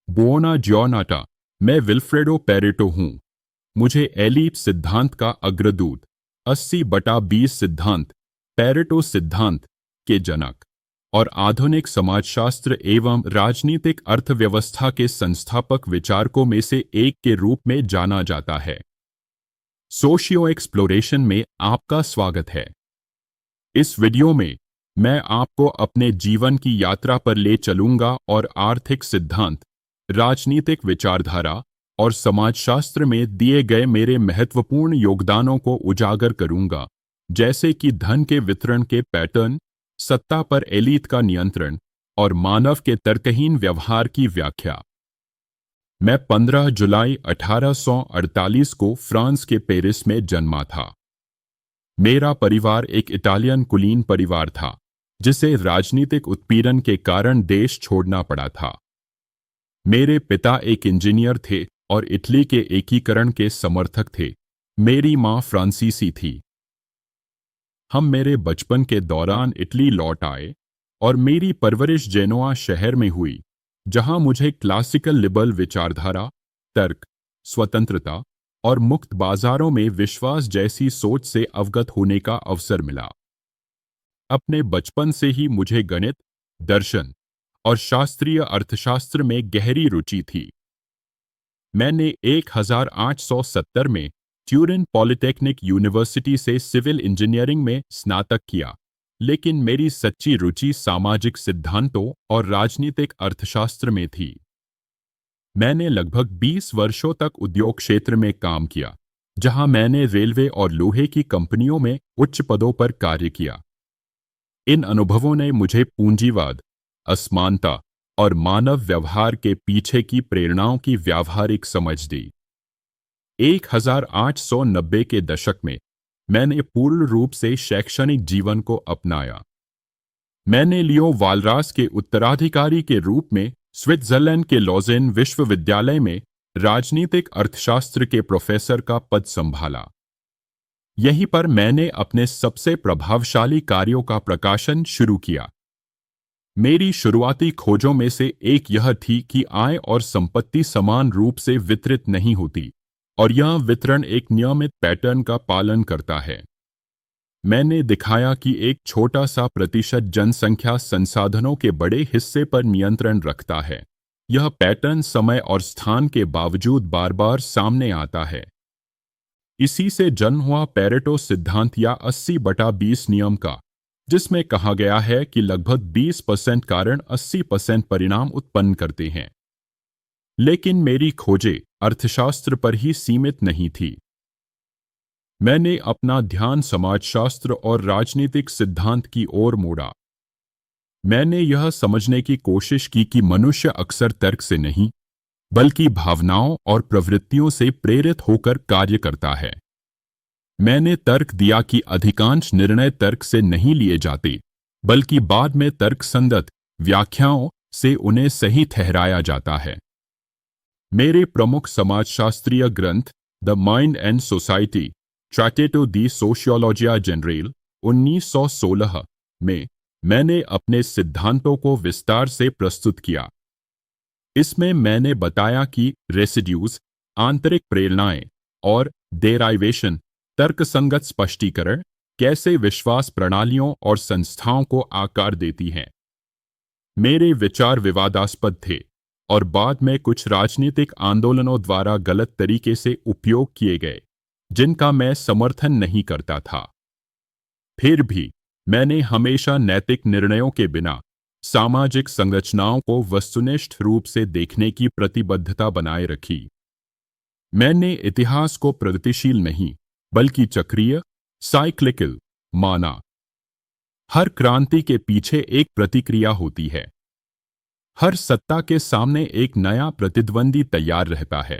बुओना जियोनाटा। मैं Vilfredo Pareto हूँ। मुझे एलीप सिद्धांत का अग्रदूत, 80/20 सिद्धांत, पेरेटो सिद्धांत के जनक और आधुनिक समाजशास्त्र एवं राजनीतिक अर्थव्यवस्था के संस्थापक विचारकों में से एक के रूप में जाना जाता है। सोशियो एक्सप्लोरेशन में आपका स्वागत है। इस वीडियो में मैं आपको अपने जीवन की यात्रा पर ले चलूंगा और आर्थिक सिद्धांत, राजनीतिक विचारधारा और समाजशास्त्र में दिए गए मेरे महत्वपूर्ण योगदानों को उजागर करूंगा, जैसे कि धन के वितरण के पैटर्न, सत्ता पर एलीट का नियंत्रण और मानव के तर्कहीन व्यवहार की व्याख्या। मैं 15 जुलाई 1848 को फ्रांस के पेरिस में जन्मा था। मेरा परिवार एक इटालियन कुलीन परिवार था, जिसे राजनीतिक उत्पीड़न के कारण देश छोड़ना पड़ा था। मेरे पिता एक इंजीनियर थे और इटली के एकीकरण के समर्थक थे। मेरी मां फ्रांसीसी थी। हम मेरे बचपन के दौरान इटली लौट आए और मेरी परवरिश जेनोआ शहर में हुई, जहां मुझे क्लासिकल लिबरल विचारधारा, तर्क, स्वतंत्रता और मुक्त बाजारों में विश्वास जैसी सोच से अवगत होने का अवसर मिला। अपने बचपन से ही मुझे गणित, दर्शन और शास्त्रीय अर्थशास्त्र में गहरी रुचि थी। मैंने 1870 में ट्यूरिन पॉलिटेक्निक यूनिवर्सिटी से सिविल इंजीनियरिंग में स्नातक किया, लेकिन मेरी सच्ची रुचि सामाजिक सिद्धांतों और राजनीतिक अर्थशास्त्र में थी। मैंने लगभग 20 वर्षों तक उद्योग क्षेत्र में काम किया, जहां मैंने रेलवे और लोहे की कंपनियों में उच्च पदों पर कार्य किया। इन अनुभवों ने मुझे पूंजीवाद, असमानता और मानव व्यवहार के पीछे की प्रेरणाओं की व्यावहारिक समझ दी। 1890 के दशक में मैंने पूर्ण रूप से शैक्षणिक जीवन को अपनाया। मैंने लियो वालरास के उत्तराधिकारी के रूप में स्विट्जरलैंड के लॉजेन विश्वविद्यालय में राजनीतिक अर्थशास्त्र के प्रोफेसर का पद संभाला। यहीं पर मैंने अपने सबसे प्रभावशाली कार्यों का प्रकाशन शुरू किया। मेरी शुरुआती खोजों में से एक यह थी कि आय और संपत्ति समान रूप से वितरित नहीं होती और यह वितरण एक नियमित पैटर्न का पालन करता है। मैंने दिखाया कि एक छोटा सा प्रतिशत जनसंख्या संसाधनों के बड़े हिस्से पर नियंत्रण रखता है। यह पैटर्न समय और स्थान के बावजूद बार बार सामने आता है। इसी से जन्म हुआ पेरेटो सिद्धांत या 80/20 नियम का, जिसमें कहा गया है कि लगभग 20% कारण 80% परिणाम उत्पन्न करते हैं। लेकिन मेरी खोजें अर्थशास्त्र पर ही सीमित नहीं थी। मैंने अपना ध्यान समाजशास्त्र और राजनीतिक सिद्धांत की ओर मोड़ा। मैंने यह समझने की कोशिश की कि मनुष्य अक्सर तर्क से नहीं, बल्कि भावनाओं और प्रवृत्तियों से प्रेरित होकर कार्य करता है। मैंने तर्क दिया कि अधिकांश निर्णय तर्क से नहीं लिए जाते, बल्कि बाद में तर्कसंगत व्याख्याओं से उन्हें सही ठहराया जाता है। मेरे प्रमुख समाजशास्त्रीय ग्रंथ द माइंड एंड सोसाइटी, ट्रैटेटो दी सोशियोलॉजिया जनरल 1916 में मैंने अपने सिद्धांतों को विस्तार से प्रस्तुत किया। इसमें मैंने बताया कि रेसिड्यूज, आंतरिक प्रेरणाएं और डेराइवेशन, तर्कसंगत स्पष्टीकरण कैसे विश्वास प्रणालियों और संस्थाओं को आकार देती हैं। मेरे विचार विवादास्पद थे और बाद में कुछ राजनीतिक आंदोलनों द्वारा गलत तरीके से उपयोग किए गए, जिनका मैं समर्थन नहीं करता था। फिर भी मैंने हमेशा नैतिक निर्णयों के बिना सामाजिक संरचनाओं को वस्तुनिष्ठ रूप से देखने की प्रतिबद्धता बनाए रखी। मैंने इतिहास को प्रगतिशील नहीं, बल्कि चक्रीय, साइक्लिकल माना। हर क्रांति के पीछे एक प्रतिक्रिया होती है। हर सत्ता के सामने एक नया प्रतिद्वंदी तैयार रहता है।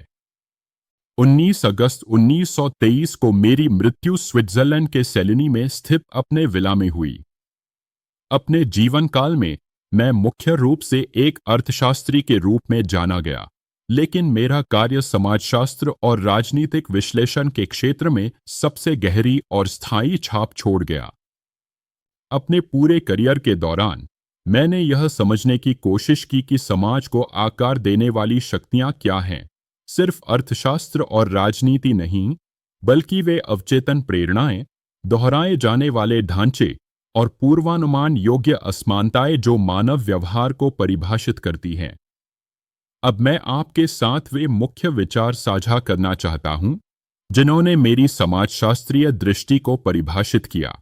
19 अगस्त 1923 को मेरी मृत्यु स्विट्जरलैंड के सेलिनी में स्थित अपने विला में हुई। अपने जीवन काल में मैं मुख्य रूप से एक अर्थशास्त्री के रूप में जाना गया, लेकिन मेरा कार्य समाजशास्त्र और राजनीतिक विश्लेषण के क्षेत्र में सबसे गहरी और स्थायी छाप छोड़ गया। अपने पूरे करियर के दौरान मैंने यह समझने की कोशिश की कि समाज को आकार देने वाली शक्तियां क्या हैं। सिर्फ अर्थशास्त्र और राजनीति नहीं, बल्कि वे अवचेतन प्रेरणाएं, दोहराए जाने वाले ढांचे और पूर्वानुमान योग्य असमानताएं जो मानव व्यवहार को परिभाषित करती हैं। अब मैं आपके साथ वे मुख्य विचार साझा करना चाहता हूं जिन्होंने मेरी समाजशास्त्रीय दृष्टि को परिभाषित किया।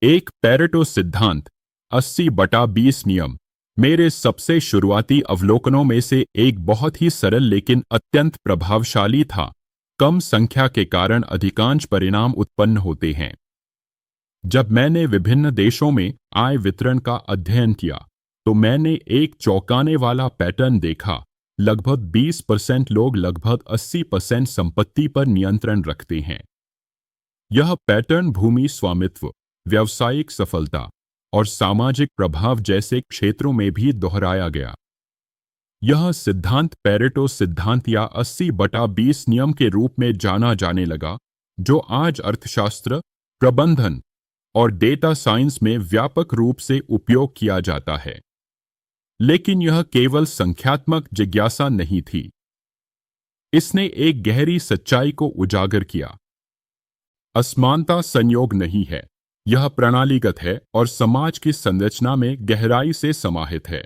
एक, पेरेटो सिद्धांत, 80/20 नियम, मेरे सबसे शुरुआती अवलोकनों में से एक बहुत ही सरल लेकिन अत्यंत प्रभावशाली था। कम संख्या के कारण अधिकांश परिणाम उत्पन्न होते हैं। जब मैंने विभिन्न देशों में आय वितरण का अध्ययन किया तो मैंने एक चौंकाने वाला पैटर्न देखा। लगभग 20% लोग लगभग 80% संपत्ति पर नियंत्रण रखते हैं। यह पैटर्न भूमि स्वामित्व, व्यावसायिक सफलता और सामाजिक प्रभाव जैसे क्षेत्रों में भी दोहराया गया। यह सिद्धांत पेरेटो सिद्धांत या 80/20 नियम के रूप में जाना जाने लगा, जो आज अर्थशास्त्र, प्रबंधन और डेटा साइंस में व्यापक रूप से उपयोग किया जाता है। लेकिन यह केवल संख्यात्मक जिज्ञासा नहीं थी। इसने एक गहरी सच्चाई को उजागर किया। असमानता संयोग नहीं है, यह प्रणालीगत है और समाज की संरचना में गहराई से समाहित है।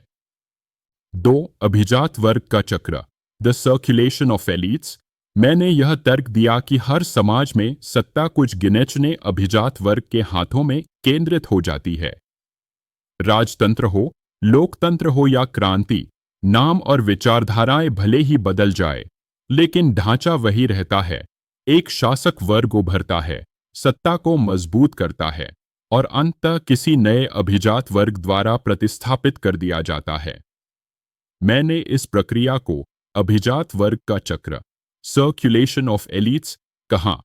2, अभिजात वर्ग का चक्र, द सर्कुलेशन ऑफ एलीट्स। मैंने यह तर्क दिया कि हर समाज में सत्ता कुछ गिने-चुने अभिजात वर्ग के हाथों में केंद्रित हो जाती है। राजतंत्र हो, लोकतंत्र हो या क्रांति, नाम और विचारधाराएं भले ही बदल जाए, लेकिन ढांचा वही रहता है। एक शासक वर्ग उभरता है, सत्ता को मजबूत करता है और अंततः किसी नए अभिजात वर्ग द्वारा प्रतिस्थापित कर दिया जाता है। मैंने इस प्रक्रिया को अभिजात वर्ग का चक्र, सर्कुलेशन ऑफ एलीट्स, कहा।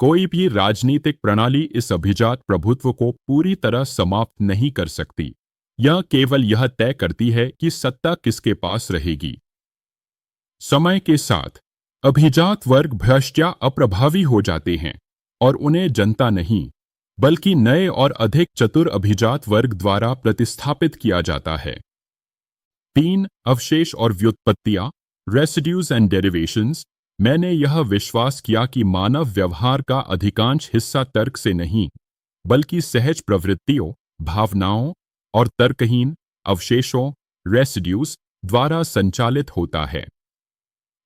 कोई भी राजनीतिक प्रणाली इस अभिजात प्रभुत्व को पूरी तरह समाप्त नहीं कर सकती। यह केवल यह तय करती है कि सत्ता किसके पास रहेगी। समय के साथ अभिजात वर्ग भ्रष्ट या अप्रभावी हो जाते हैं और उन्हें जनता नहीं, बल्कि नए और अधिक चतुर अभिजात वर्ग द्वारा प्रतिस्थापित किया जाता है। 3, अवशेष और व्युत्पत्तियां, रेसिड्यूज एंड डेरिवेशंस। मैंने यह विश्वास किया कि मानव व्यवहार का अधिकांश हिस्सा तर्क से नहीं, बल्कि सहज प्रवृत्तियों, भावनाओं और तर्कहीन अवशेषों, रेसिड्यूज, द्वारा संचालित होता है।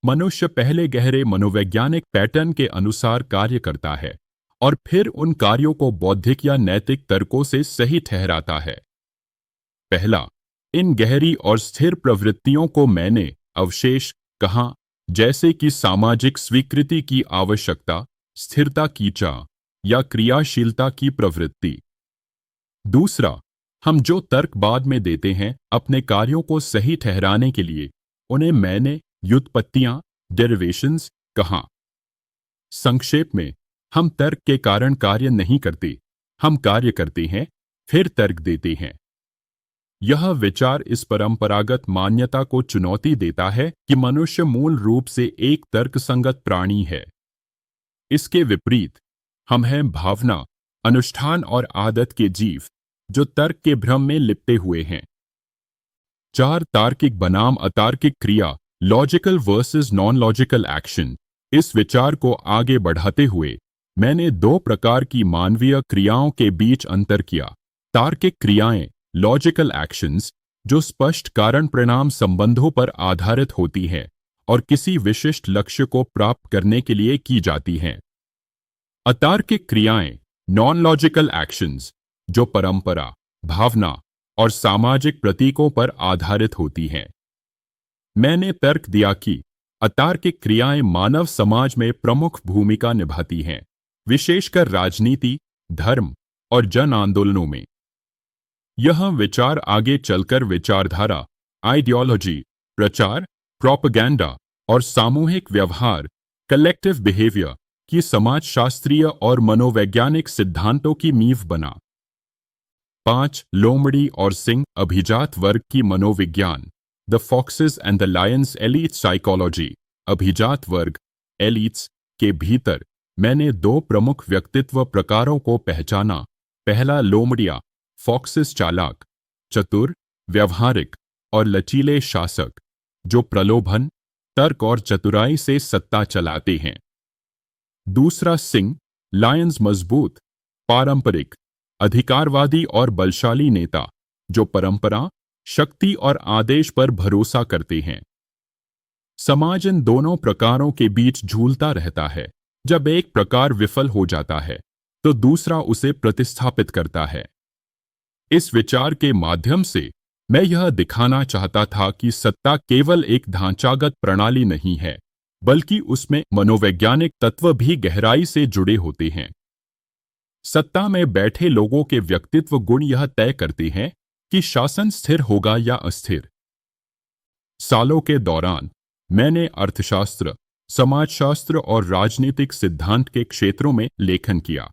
मनुष्य पहले गहरे मनोवैज्ञानिक पैटर्न के अनुसार कार्य करता है और फिर उन कार्यों को बौद्धिक या नैतिक तर्कों से सही ठहराता है। पहला, इन गहरी और स्थिर प्रवृत्तियों को मैंने अवशेष कहा, जैसे कि सामाजिक स्वीकृति की आवश्यकता, स्थिरता की चाह या क्रियाशीलता की प्रवृत्ति। दूसरा, हम जो तर्क बाद में देते हैं अपने कार्यों को सही ठहराने के लिए, उन्हें मैंने व्युत्पत्तियां, डेरिवेशंस, कहा। संक्षेप में, हम तर्क के कारण कार्य नहीं करते, हम कार्य करते हैं, फिर तर्क देते हैं। यह विचार इस परंपरागत मान्यता को चुनौती देता है कि मनुष्य मूल रूप से एक तर्कसंगत प्राणी है। इसके विपरीत, हम हैं भावना, अनुष्ठान और आदत के जीव, जो तर्क के भ्रम में लिपटे हुए हैं। 4, तार्किक बनाम अतार्किक क्रिया, logical versus non logical action. इस विचार को आगे बढ़ाते हुए मैंने 2 प्रकार की मानवीय क्रियाओं के बीच अंतर किया। तार्किक क्रियाएं, लॉजिकल एक्शंस, जो स्पष्ट कारण परिणाम संबंधों पर आधारित होती हैं और किसी विशिष्ट लक्ष्य को प्राप्त करने के लिए की जाती हैं। अतार्किक क्रियाएं, नॉन लॉजिकल एक्शंस, जो परंपरा, भावना और सामाजिक प्रतीकों पर आधारित होती हैं। मैंने तर्क दिया कि अतार्किक क्रियाएं मानव समाज में प्रमुख भूमिका निभाती हैं, विशेषकर राजनीति, धर्म और जन आंदोलनों में। यह विचार आगे चलकर विचारधारा, आइडियोलॉजी, प्रचार, प्रोपेगेंडा और सामूहिक व्यवहार, कलेक्टिव बिहेवियर की समाजशास्त्रीय और मनोवैज्ञानिक सिद्धांतों की नींव बना। 5, लोमड़ी और सिंह, अभिजात वर्ग की मनोविज्ञान, the foxes and the Lions elite psychology. अभिजात वर्ग, एलीट्स, के भीतर मैंने 2 प्रमुख व्यक्तित्व प्रकारों को पहचाना। पहला, लोमड़िया, फॉक्सेस, चालाक, चतुर, व्यवहारिक और लचीले शासक जो प्रलोभन, तर्क और चतुराई से सत्ता चलाते हैं। दूसरा सिंह, लायंस मजबूत, पारंपरिक, अधिकारवादी और बलशाली नेता जो परंपरा, शक्ति और आदेश पर भरोसा करते हैं। समाज इन दोनों प्रकारों के बीच झूलता रहता है। जब एक प्रकार विफल हो जाता है तो दूसरा उसे प्रतिस्थापित करता है। इस विचार के माध्यम से मैं यह दिखाना चाहता था कि सत्ता केवल एक ढांचागत प्रणाली नहीं है, बल्कि उसमें मनोवैज्ञानिक तत्व भी गहराई से जुड़े होते हैं। सत्ता में बैठे लोगों के व्यक्तित्व गुण यह तय करते हैं कि शासन स्थिर होगा या अस्थिर। सालों के दौरान मैंने अर्थशास्त्र, समाजशास्त्र और राजनीतिक सिद्धांत के क्षेत्रों में लेखन किया।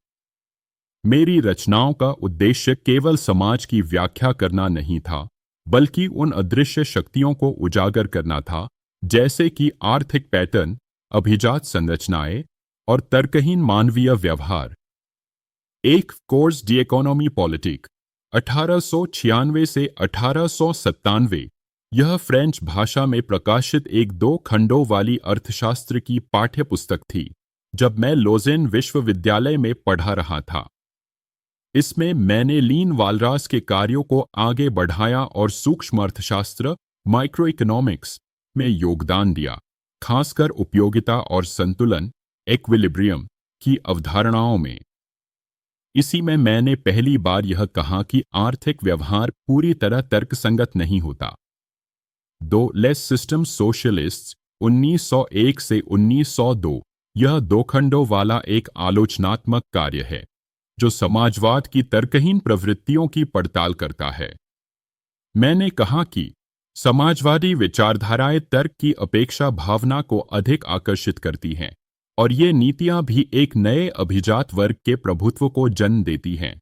मेरी रचनाओं का उद्देश्य केवल समाज की व्याख्या करना नहीं था, बल्कि उन अदृश्य शक्तियों को उजागर करना था, जैसे कि आर्थिक पैटर्न, अभिजात संरचनाएं और तर्कहीन मानवीय व्यवहार। एक कोर्स डी इकोनॉमी पॉलिटिक 1896 से 1897, यह फ्रेंच भाषा में प्रकाशित एक 2 खंडों वाली अर्थशास्त्र की पाठ्य पुस्तक थी जब मैं लोजेन विश्वविद्यालय में पढ़ा रहा था। इसमें मैंने लीन वालरास के कार्यों को आगे बढ़ाया और सूक्ष्म अर्थशास्त्र, माइक्रो इकोनॉमिक्स में योगदान दिया, खासकर उपयोगिता और संतुलन, इक्विलिब्रियम की अवधारणाओं में। इसी में मैंने पहली बार यह कहा कि आर्थिक व्यवहार पूरी तरह तर्कसंगत नहीं होता। दो लेस सिस्टम सोशलिस्ट्स 1901 से 1902, यह 2 खंडों वाला एक आलोचनात्मक कार्य है जो समाजवाद की तर्कहीन प्रवृत्तियों की पड़ताल करता है। मैंने कहा कि समाजवादी विचारधाराएं तर्क की अपेक्षा भावना को अधिक आकर्षित करती हैं और ये नीतियां भी एक नए अभिजात वर्ग के प्रभुत्व को जन्म देती हैं।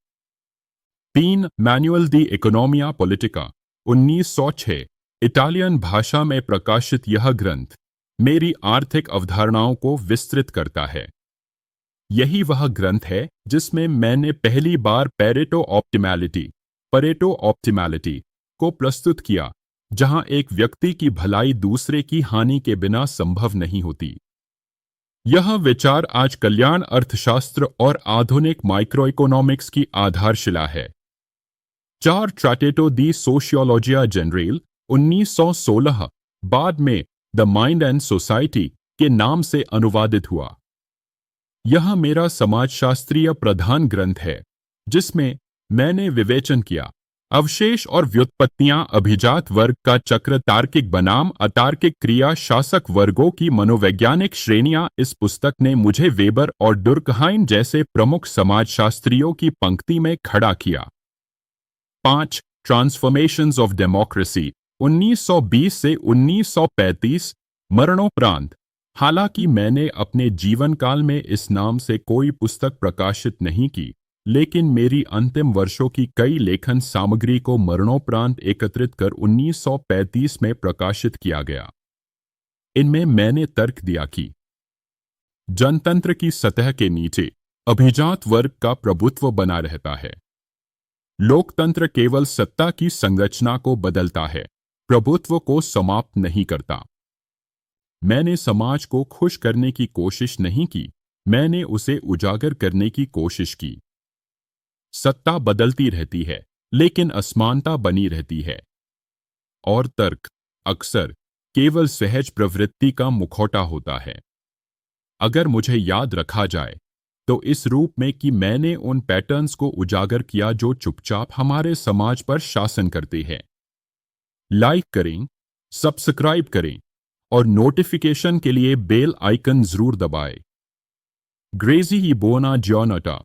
3 मैनुअल दी इकोनॉमिया पॉलिटिका 1906, इटालियन भाषा में प्रकाशित यह ग्रंथ मेरी आर्थिक अवधारणाओं को विस्तृत करता है। यही वह ग्रंथ है जिसमें मैंने पहली बार पेरेटो ऑप्टिमैलिटी को प्रस्तुत किया, जहां एक व्यक्ति की भलाई दूसरे की हानि के बिना संभव नहीं होती। यह विचार आज कल्याण अर्थशास्त्र और आधुनिक माइक्रोइकोनॉमिक्स की आधारशिला है। 4 ट्रैटेटो दी सोशियोलॉजिया जनरल 1916 बाद में द माइंड एंड सोसाइटी के नाम से अनुवादित हुआ। यह मेरा समाजशास्त्रीय प्रधान ग्रंथ है जिसमें मैंने विवेचन किया अवशेष और व्युत्पत्तियां, अभिजात वर्ग का चक्र, तार्किक बनाम अतार्किक क्रिया, शासक वर्गों की मनोवैज्ञानिक श्रेणियां। इस पुस्तक ने मुझे वेबर और डुर्कहाइम जैसे प्रमुख समाजशास्त्रियों की पंक्ति में खड़ा किया। 5 ट्रांसफॉर्मेशंस ऑफ डेमोक्रेसी 1920 से 1935, मरणोपरांत। हालांकि मैंने अपने जीवन काल में इस नाम से कोई पुस्तक प्रकाशित नहीं की, लेकिन मेरी अंतिम वर्षों की कई लेखन सामग्री को मरणोपरांत एकत्रित कर 1935 में प्रकाशित किया गया। इनमें मैंने तर्क दिया कि जनतंत्र की सतह के नीचे अभिजात वर्ग का प्रभुत्व बना रहता है। लोकतंत्र केवल सत्ता की संरचना को बदलता है, प्रभुत्व को समाप्त नहीं करता। मैंने समाज को खुश करने की कोशिश नहीं की, मैंने उसे उजागर करने की कोशिश की। सत्ता बदलती रहती है, लेकिन असमानता बनी रहती है। और तर्क अक्सर केवल सहज प्रवृत्ति का मुखौटा होता है। अगर मुझे याद रखा जाए तो इस रूप में कि मैंने उन पैटर्न्स को उजागर किया जो चुपचाप हमारे समाज पर शासन करते हैं। लाइक करें, सब्सक्राइब करें और नोटिफिकेशन के लिए बेल आइकन जरूर दबाएं। ग्रेजी ही बोना जॉनटा।